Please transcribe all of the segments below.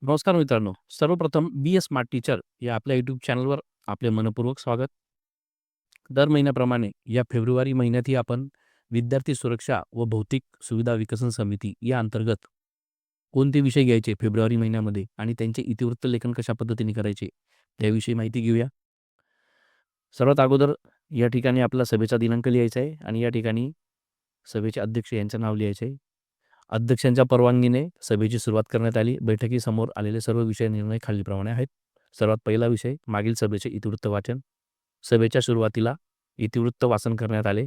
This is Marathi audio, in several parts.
नमस्कार मित्रांनो. सर्वप्रथम बी ए स्मार्ट टीचर या आपल्या यूट्यूब चॅनलवर आपले मनपूर्वक स्वागत. दर महिन्याप्रमाणे या फेब्रुवारी महिन्यातही आपण विद्यार्थी सुरक्षा व भौतिक सुविधा विकसन समिती या अंतर्गत कोणते विषय घ्यायचे फेब्रुवारी महिन्यामध्ये आणि त्यांचे इतिवृत्त लेखन कशा पद्धतीने करायचे याविषयी माहिती घेऊया. सर्वात अगोदर या ठिकाणी आपला सभेचा दिनांक लिहायचा आहे आणि या ठिकाणी सभेचे अध्यक्ष यांचं नाव लिहायचे आहे. अध्यक्षांच्या परवानगीने सभेची सुरुवात करण्यात आली. बैठकीसमोर आलेले सर्व विषय निर्णय खालीलप्रमाणे आहेत. सर्वात पहिला विषय मागील सभेचे इतिवृत्त वाचन. सभेच्या सुरुवातीला इतिवृत्त वाचन करण्यात आले.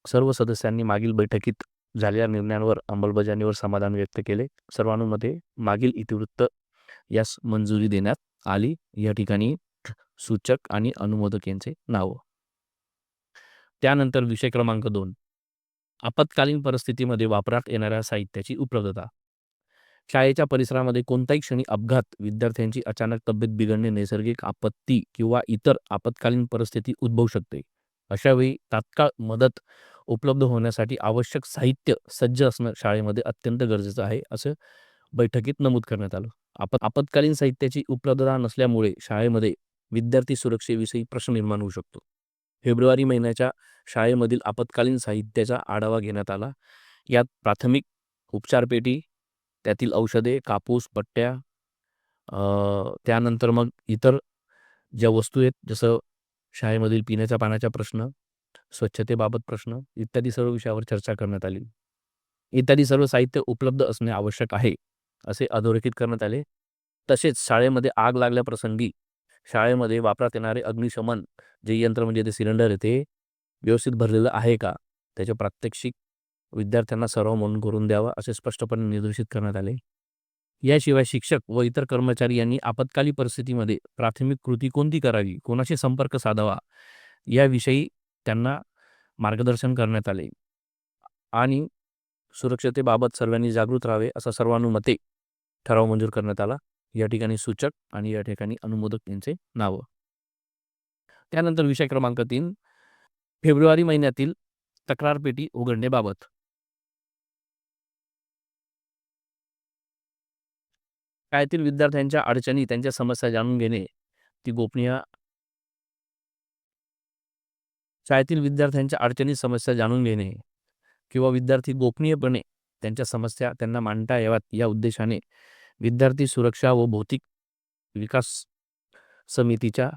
सर्व सदस्यांनी मागील बैठकीत झालेल्या निर्णयांवर अंमलबजावणीवर समाधान व्यक्त केले. सर्वानुमते मागील इतिवृत्त यास मंजुरी देण्यात आली. या ठिकाणी सूचक आणि अनुमोदक यांचे नाव. त्यानंतर विषय क्रमांक 2, आपत्कालीन परिस्थितीमध्ये वापरात येणाऱ्या साहित्याची उपलब्धता. शाळेच्या परिसरामध्ये कोणत्याही क्षणी अपघात, विद्यार्थ्यांची अचानक तब्येत बिघडणे, नैसर्गिक आपत्ती किंवा इतर आपत्कालीन परिस्थिती उद्भवू शकते. अशा वेळी तात्काळ मदत उपलब्ध होण्यासाठी आवश्यक साहित्य सज्ज असणं शाळेमध्ये अत्यंत गरजेचं आहे, असं बैठकीत नमूद करण्यात आलं. आपत्कालीन साहित्याची उपलब्धता नसल्यामुळे शाळेमध्ये विद्यार्थी सुरक्षेविषयी प्रश्न निर्माण होऊ शकतो. फेब्रुवारी महिन्याच्या शाळेमधील आपत्कालीन साहित्याचा आढावा घेण्यात आला. यात प्राथमिक उपचारपेटी, त्यातील औषधे, कापूस, पट्ट्या, त्यानंतर मग इतर ज्या वस्तू आहेत जसं शाळेमधील पिण्याच्या पाण्याचा प्रश्न, स्वच्छतेबाबत प्रश्न इत्यादी सर्व विषयावर चर्चा करण्यात आली. इत्यादी सर्व साहित्य उपलब्ध असणे आवश्यक आहे असे अधोरेखित करण्यात आले. तसेच शाळेमध्ये आग लागल्याप्रसंगी शाळेमध्ये वापरात येणारे अग्निशमन जे यंत्र म्हणजे ते सिलेंडर आहे ते व्यवस्थित भरलेलं आहे का, त्याचे प्रात्यक्षिक विद्यार्थ्यांना सराव म्हणून करून द्यावा असे स्पष्टपणे निर्देशित करण्यात आले. याशिवाय शिक्षक व इतर कर्मचारी यांनी आपत्कालीन परिस्थितीमध्ये प्राथमिक कृती कोणती करावी, कोणाशी संपर्क साधावा याविषयी त्यांना मार्गदर्शन करण्यात आले आणि सुरक्षतेबाबत सर्वांनी जागृत राहावे असा सर्वानुमते ठराव मंजूर करण्यात आला. या ठिकाणी सूचक आणि या ठिकाणी अनुमोदक यांचे नाव. त्यानंतर विषय क्रमांक 3, फेब्रुवारी महिन्यातील तक्रार पेटी उघडण्याबाबत. शाळेतील विद्यार्थ्यांच्या अडचणी, त्यांच्या समस्या जाणून घेणे ती गोपनीय शाळेतील विद्यार्थ्यांच्या अडचणी, समस्या जाणून घेणे किंवा विद्यार्थी गोपनीयपणे त्यांच्या समस्या त्यांना मांडता याव्यात या उद्देशाने विद्यार्थी सुरक्षा व भौतिक विकास समितीच्या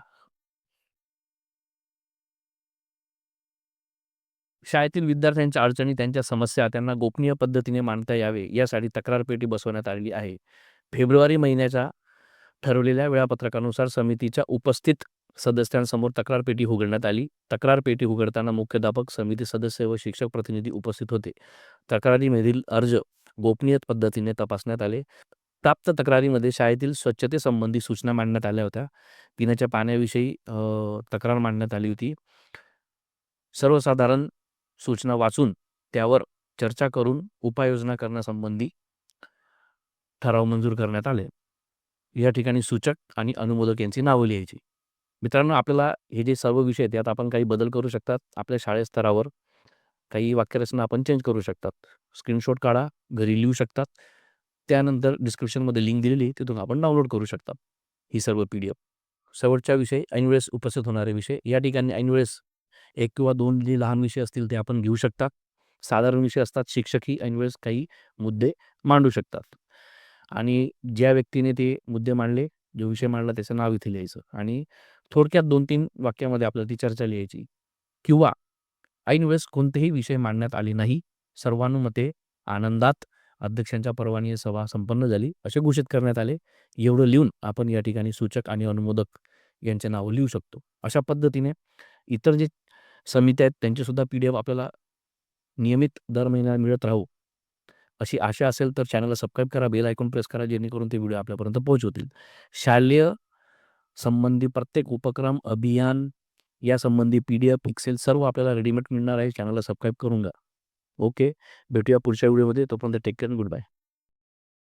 शाळेतील विद्यार्थ्यांच्या अडचणी, त्यांच्या समस्या त्यांना गोपनीय पद्धतीने मांडता यावे यासाठी तक्रार पेटी बसवण्यात आलेली आहे. फेब्रुवारी महिन्याच्या ठरवलेल्या वेळापत्रकानुसार समितीच्या उपस्थित सदस्यांसमोर तक्रार पेटी उघडण्यात आली. तक्रार पेटी उघडताना मुख्याध्यापक, समिती सदस्य व शिक्षक प्रतिनिधी उपस्थित होते. तक्रारीमधील अर्ज गोपनीय पद्धतीने तपासण्यात आले. प्राप्त तक्रारीमध्ये शाळेतील स्वच्छतेसंबंधी सूचना मांडण्यात आल्या होत्या. पिण्याच्या पाण्याविषयी तक्रार मांडण्यात आली होती. सर्वसाधारण सूचना वाचून त्यावर चर्चा करून उपाययोजना करण्यासंबंधी ठराव मंजूर करण्यात आले. या ठिकाणी सूचक आणि अनुमोदक यांची नावं लिहायची. मित्रांनो, आपल्याला हे जे सर्व विषय आहेत यात आपण काही बदल करू शकतात. आपल्या शाळे स्तरावर काही वाक्यरचना आपण चेंज करू शकतात. स्क्रीनशॉट काढा, घरी लिहू शकतात. त्यानंतर डिस्क्रिप्शनमध्ये लिंक दिलेली आहे, तिथून आपण डाउनलोड करू शकता ही सर्व PDF. शेवटचा विषय ऐनवेळेस उपस्थित होणारे विषय. या ठिकाणी ऐनवेळेस 1 किंवा 2 जे लहान विषय असतील ते आपण घेऊ शकता. साधारण विषय असतात, शिक्षकही ऐनवेळेस काही मुद्दे मांडू शकतात आणि ज्या व्यक्तीने ते मुद्दे मांडले, जो विषय मांडला त्याचं नाव इथे लिहायचं आणि थोडक्यात 2-3 वाक्यामध्ये आपल्याला ती चर्चा लिहायची किंवा ऐनवेळेस कोणतेही विषय मांडण्यात आले नाही, सर्वानुमते आनंदात अध्यक्षांच्या परवानगीने सभा संपन्न झाली असे घोषित करण्यात आले. एवढं लिहून आपण या ठिकाणी सूचक आणि अनुमोदक यांचे नाव लिहू शकतो. अशा पद्धतीने इतर जे समित्या आहेत त्यांचे सुद्धा PDF आपल्याला नियमित दर महिन्याला मिळत राहू अशी आशा असेल तर चॅनलला सबस्क्राईब करा, बेल आयकॉन प्रेस करा, जेणेकरून ते व्हिडिओ आपल्यापर्यंत पोहोचवतील. शालेय संबंधी प्रत्येक उपक्रम, अभियान या संबंधी PDF, एक्सेल सर्व आपल्याला रेडीमेड मिळणार आहे. चॅनलला सबस्क्राईब करून घ्या. ओके, भेटूया पुढच्या व्हिडिओमध्ये. तोपर्यंत टेक केअर, गुड बाय.